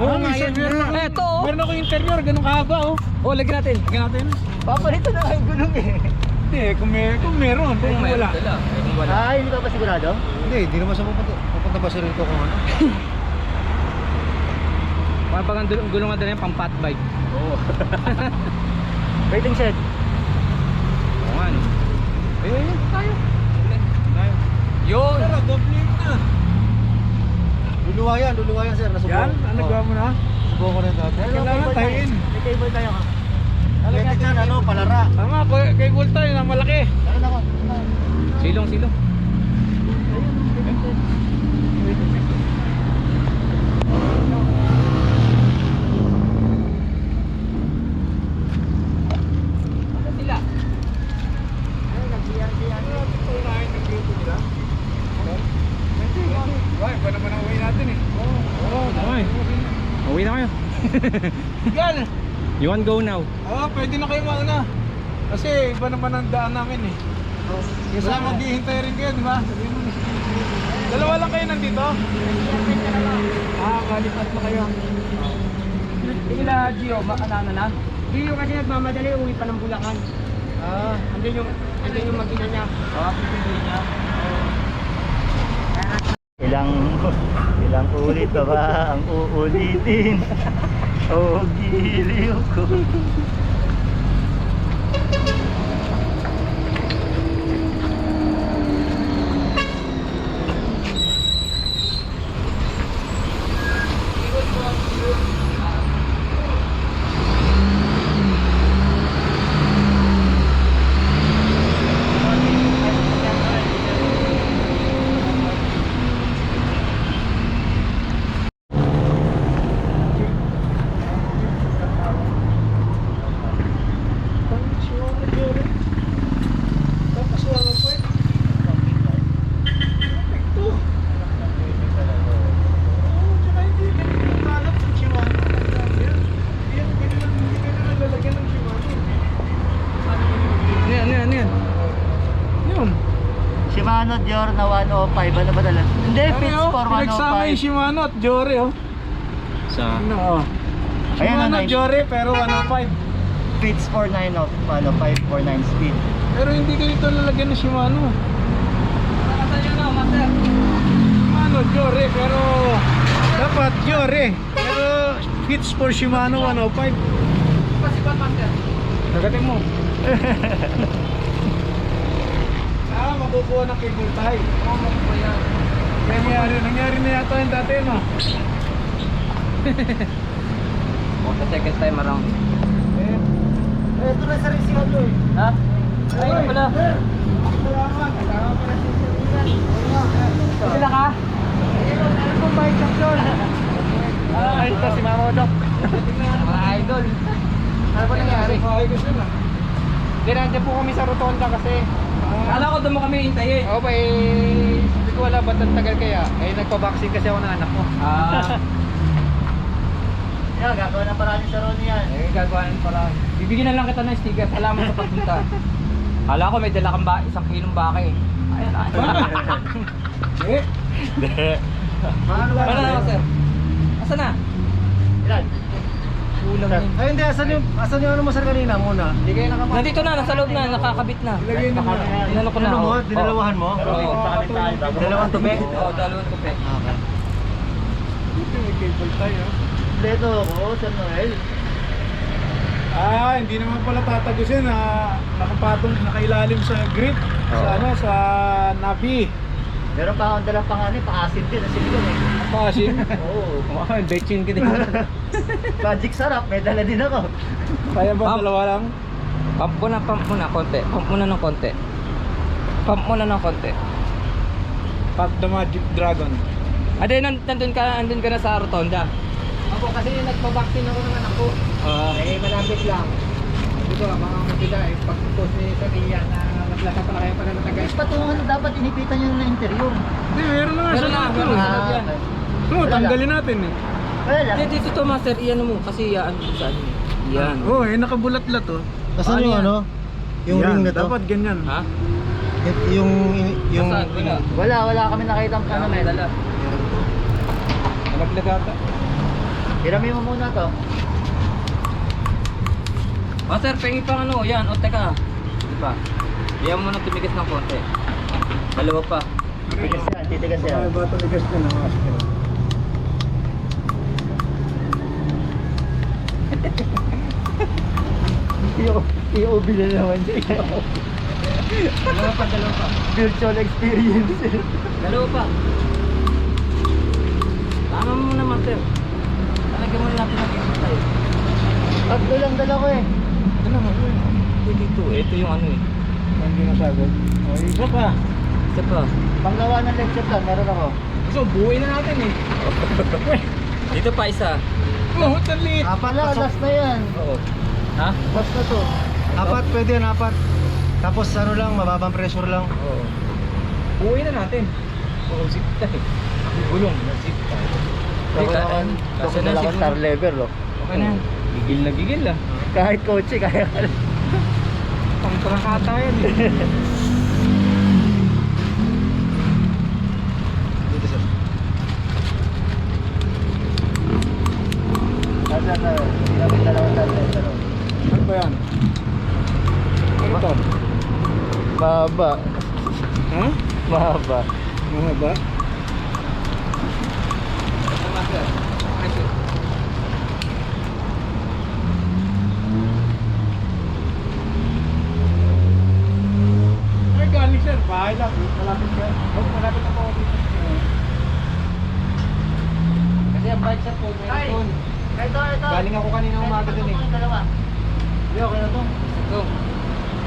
Oo nga yan. Ito! Meron ako interior. Ganun kahaba oh. Oh, lagyan natin. Lagyan natin. Papalito na nga yung gulong eh. Hindi, kung meron. Kung wala. Kung wala. Hindi ka pa sigurado? Hindi naman siya pupunta ba siya rito kung ano? Pag ang gulong na yan, pang fat bike. Oo. Waiting shed. Oo nga no. Eh, Tayo. tayo. Yun! Pero, doble na. Luluwayan sir. Yan, ano gawa mo na? Subukan ko na ito. Kailangan tahiin. May cable tayo ka. Electric yan, ano, palara. Tama, kay Gold tayo na malaki. Meron ako. Silong. Ano sila? Unahin ng grupo nila. Why, ba naman ang uwi natin eh? Oo, okay. Yan! You want go now? Oo, pwede na kayo mauna. Kasi iba naman ang daan namin eh. Kasi maghihintay rin kayo, di ba? Dalawa lang kayo nandito? Kalipat na kayo. Tingin na, Gio, makanana na? Gio kasi nagmamadali, uwi pa ng Bulacan. Andun yung makina niya. Pipili niya. Ilang ulit pa ba ang uulitin? Oh, giliw ko. Shimano Dior na 105, ano ba dala? Hindi, fits for Pinagsama yung 105. Shimano at Jore oh. Sa Ano oh. Ayan, Shimano nice. Jore pero 105. Fits for 549 speed. Pero hindi ganito lalagyan ng Shimano. Shimano Jore pero dapat Jore. Pero fits for Shimano 105. Nagating mo. Mabubuo ng cable tie. Oo, mabubuo yan. Nangyari na yata yung dati, no? for the second time around. Ito na sa resibo to eh. Ha? Ayun pala. Salamat. Kasama pa na si Sir. Sila ka? Ano kong bike champion? Ay, ito si Mama Dok. Mga idol. Ano ba nangyari? Okay, gusto na. Dinadya po kami sa rotonda kasi kala ko doon mo kami hintayin. Oo ba eh, hindi ko wala ba't ang tagal kaya. Eh nagpa-vaccine kasi ako ng anak ko. Yan, gagawa ng paraan sa Ronnie yan. Eh gagawa ng paraan. Bibigyan na lang kita ng sticker, alaman sa pagpunta. Kala ko may dala kang 1 kilong baka eh. Ayan na. Ano ba? Ano na sir? Asa na? Ilan? Kulang yun. Ay hindi, asan yung ano mo sir kanina muna? Hindi kayo nakapasok. Nandito na, nasa loob na, nakakabit na. Ilagay na mo. Inano ko na. Ano mo? oh. Dinalawahan mo? Oo. Dalawang tupi? Oo, dalawang tupi. Dito may cable tie oh. Leto ako, Sir Noel. Hindi naman pala tatagusin na nakapatong, nakailalim sa grid. Sa ano, sa nabi. Meron pa akong dalang panganin, pa-acid din, ang silikon eh. Pasin. Oo. Betchin ka din. Magic sarap, may dala din ako. Kaya ba Pump. dalawa lang? Pump muna konti. Pump muna ng konti. Pump muna ng konti. Pump the Magic Dragon. Ade, nandun ka na sa rotonda. Ako kasi nagpa-vaccine ako ng anak ko. Eh, malapit lang. Dito, mga kapila eh. Pag-post ni Sir Ian na naglasa pala kayo pala natagal. Patungan dapat inipitan nyo na interior. Hindi, meron na nga Meron sa na, loob meron yun. na. yan. Oo, tanggalin natin eh. Wala. Hindi, dito Master, iyan mo. Kasi yan, saan mo. Yan. Oo, nakabulat-lat oh. Asan yung ano? Yung Yan, ring na to? dapat ganyan. Ha? Yung Saan? Wala. Wala kami nakita ang Ano may dala? Nalaglag ata. Hirami mo muna to. Master, pengi pang ano. Yan, o teka. Di ba? Iyan mo na tumigas ng konti. Dalawa pa. Titigas yan, titigas yan. Ay, bato ligas na ng aspel. EOB na naman siya. Dalawa pa. Virtual experience. Dalawa pa. Tama mo muna, Master. Talagyan mo na natin ng ito tayo. Tatlo lang dala ko eh. Ito naman. Dito. Ito yung ano eh. Hindi nasagod. O, isa pa. Isa pa. Panggawa ng lecture plan, meron ako. So, buhay na natin eh. Dito pa isa. Oo, talit. Apat, Wala, last na yan. Oo. Ha? Last na to. apat pwede yan, apat. Tapos ano lang, mababang pressure lang. Oo. Buhay na natin. Oo, zip tayo. Gulong. Zip tayo. Kasi naman, Kasi kasi na na siguro. star level oh. Okay na. Gigil na gigil ah. Kahit kotse, kaya ka. Pangtrakata yan eh. Ano ba yan? Ano to? Mahaba. Ha? Mahaba. Mahaba? Ay, galing sir. Bahay lang. Malapit ka. Malapit na po ako dito. Kasi ang bike shop ko, meron. Galing ako kanina umaga dun eh. Hindi, okay na to. Ito.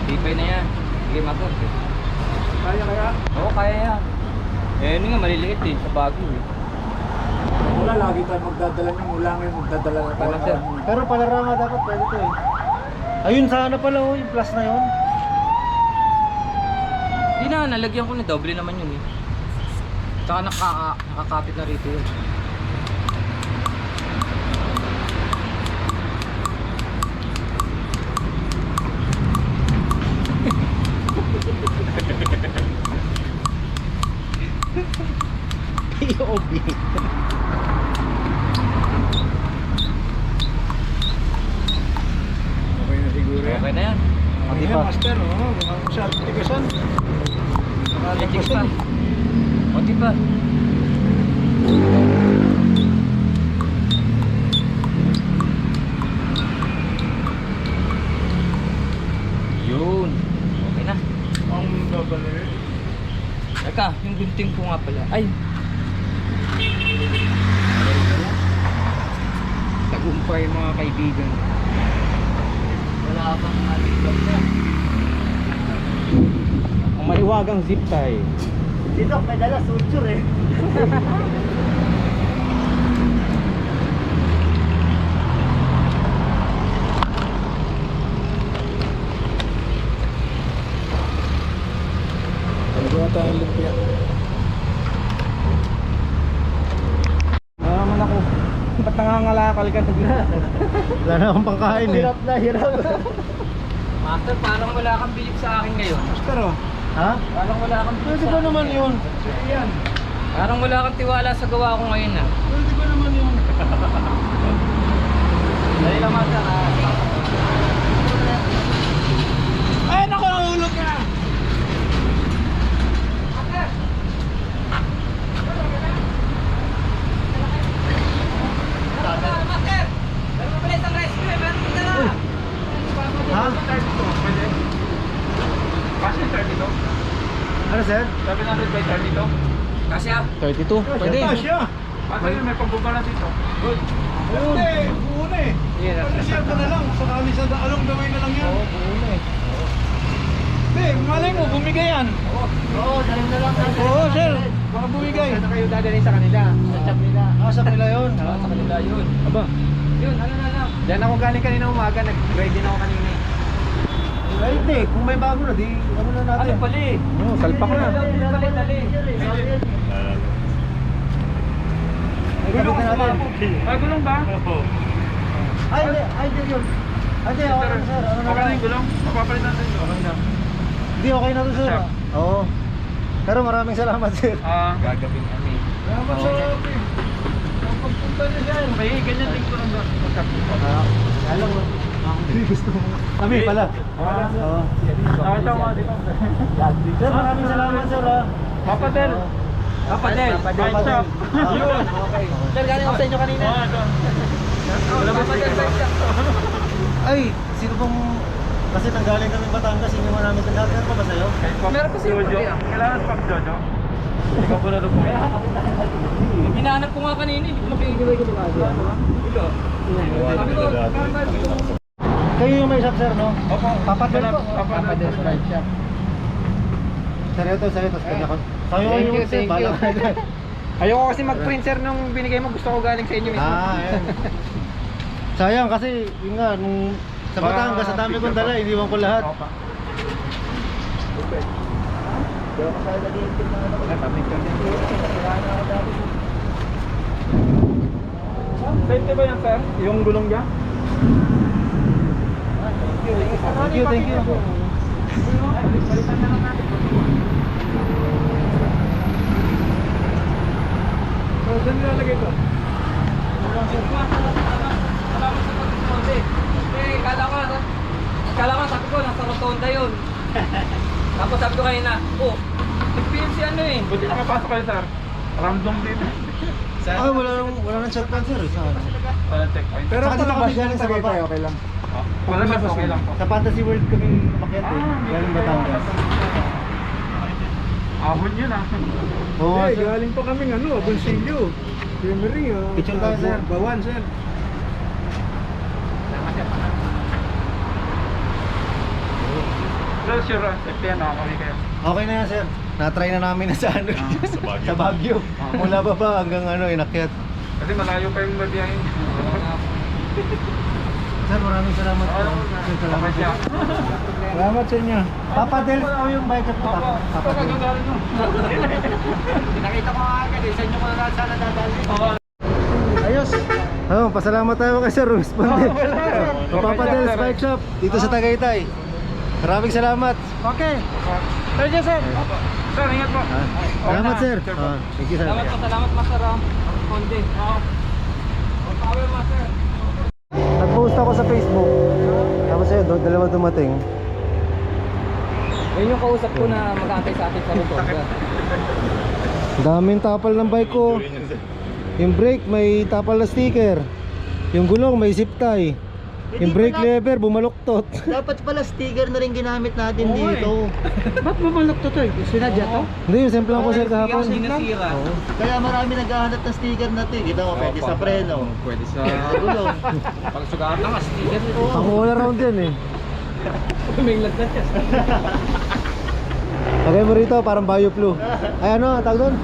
Tipay na yan. Sige, Mago. Kaya kaya? Oo, kaya yan. Eh, yun nga, maliliit eh. Sa Baguio eh. Wala, lagi tayo magdadala niyo. Wala ngayon magdadala na Tama, sir. Pero palarama dapat pwede to eh. Ayun sana pala oh, yung plus na yun. Hindi na, nalagyan ko na. Doble naman yun eh. Tsaka nakakapit na rito yun. POV. Okay na siguro yan. Okay na yan. Hindi pa. Master, oh. Mga sa application. Electric pa. Konti pa. Yun. Okay na. Ang double eh. Teka, yung gunting ko nga pala. Ay. Tagumpay mga kaibigan. Wala pang alibag na. Ang maliwagang zip tie. Dito, may dala sulture eh. Gawa tayong lumpia. Naman ako. Ba't nangangalakal ka na dito? Wala na akong pangkain eh. Hirap na, hirap. Master, parang wala kang bilib sa akin ngayon. Master, oh. Ha? Parang wala kang bilib Pwede ba naman yun? Sige yan. Parang wala kang tiwala sa gawa ko ngayon ah. Pwede ba naman yun? Dali lang master ah. Ay, naku, nahulog ka! Master! Meron pa pala isang rescue eh, meron pa na! Ha? Pwede. Kasi 32. Ano sir? 700 by 32. Kasi ah. 32. Pwede. Siya. Paano yun? May pagbaba dito. Good. Hindi, buo na eh. Pag-share ka na lang. Sakali sa along the way na lang yan. Oo, buo na eh. Hindi, malay mo, bumigay yan. Oo, dalim na lang natin. Oo, sir. Baka bumigay. Ano kayo dadalhin sa kanila? Sa chap nila. Sa nila yun. Oo, sa kanila yun. Aba. Yun, ano na lang. Diyan ako galing kanina umaga, nag-ride din ako kanina eh. Ay, hindi. Kung may bago na, di ano na natin. Ano pala eh? Oo, salpak na. Dali. Gulong na natin. Ay, gulong ba? Ay, hindi. Ay, hindi yun. Ay, hindi. Okay na sir. Ano na Okay na lang. yung gulong? Mapapalit natin yun. Okay na. Hindi, okay na to sir. Sir. Oo. Pero maraming salamat sir. Gagawin kami. Salamat sa akin. Pagpunta niya dyan. Okay, ganyan din ko lang ba? Alam mo. Gusto mo. Kami pala. Oo. Tama, di ba? Sir, maraming salamat sir. Papadel. Papadel. Bike shop. Yun. Okay. Sir, galing ako sa inyo kanina. Oo, ito. Wala ba Papadel bike shop. Ay, sino pong... Kasi nanggaling kami Batangas, hindi mo namin tanda. Meron pa ba sa'yo? Meron pa siya. Jojo. Kailangan pag Jojo. Ikaw po na rin po. Hinahanap ko nga kanina, hindi ko makikita ko ba? Ilo. Sabi ko, Kayo yung may shop sir, no? Opo. Papadel po. Papadel bike shop. Sa'yo to, tapos kanya ko. Sa'yo Thank yung you, thank you. Ayoko kasi mag-print sir nung binigay mo, gusto ko galing sa inyo mismo. Ayan. Sayang kasi, yun nga, nung sa Batangas, sa dami kong dala, iniwan ko lahat. Opa. Safety ba yan, sir? Yung gulong niya? Thank you, thank you. Balitan na lang natin. So, saan nilalagay ko? Salamat sa pag-responde. Eh, kala ko, sabi ko, nasa rotonda yun. Tapos sabi ko kanina, oh, nag-PM si ano eh. Buti nakapasok kayo, sir. Random dito. Ah, wala nang checkpoint sir. Sa checkpoint. Pero Saka pag dito labas galing galing sa Tagaytay, baba. okay lang. Wala na, okay lang po. Sa Fantasy World kami umakyat eh. Galing Batangas. Ahon yun ah. Oo nga, sir. galing pa kaming ano, Agoncillo. Creamery ah. Picture tayo, sir. Bawan, sir. Sir, sure, safety yan, nakakami kayo. Okay na yan sir. Na-try na namin na sa ano. Sa Baguio. Mula baba hanggang ano, inakyat. Kasi malayo pa yung babiyahin. Sir, maraming salamat po. Sir, salamat po. Salamat sa inyo. Papa Del po yung bike at Papa. Papa Del. Nakita ko agad eh, sa inyo ko na sana dadali. Ayos. Oh, pasalamat tayo kay Sir Responde. Papa Del's Bike Shop dito sa Tagaytay. Maraming salamat. Okay. Thank you, sir. Sir, ingat po. Salamat sir. Thank you sir. Salamat Master Conde. Power Master. Nag-post ako sa Facebook. Tapos ayun, dalawa dumating. Yun yung kausap ko na mag-aantay sa akin sa rotonda. Daming tapal ng bike ko. Yung brake may tapal na sticker. Yung gulong may zip tie. Yung brake lever bumaluktot. Dapat pala sticker na rin ginamit natin dito. Ba't bumaluktot to? Sinadya to? Hindi, yung simple lang ko sir kahapon. Sinasira. Kaya marami naghahanap ng sticker na ito. Kita mo, pwede sa preno. Pwede sa Sa gulong. pagsugaan ng sticker nito. Ako all around yan eh. May lagdat yan. Lagay mo rito parang bioflu. Ay ano, tawag doon?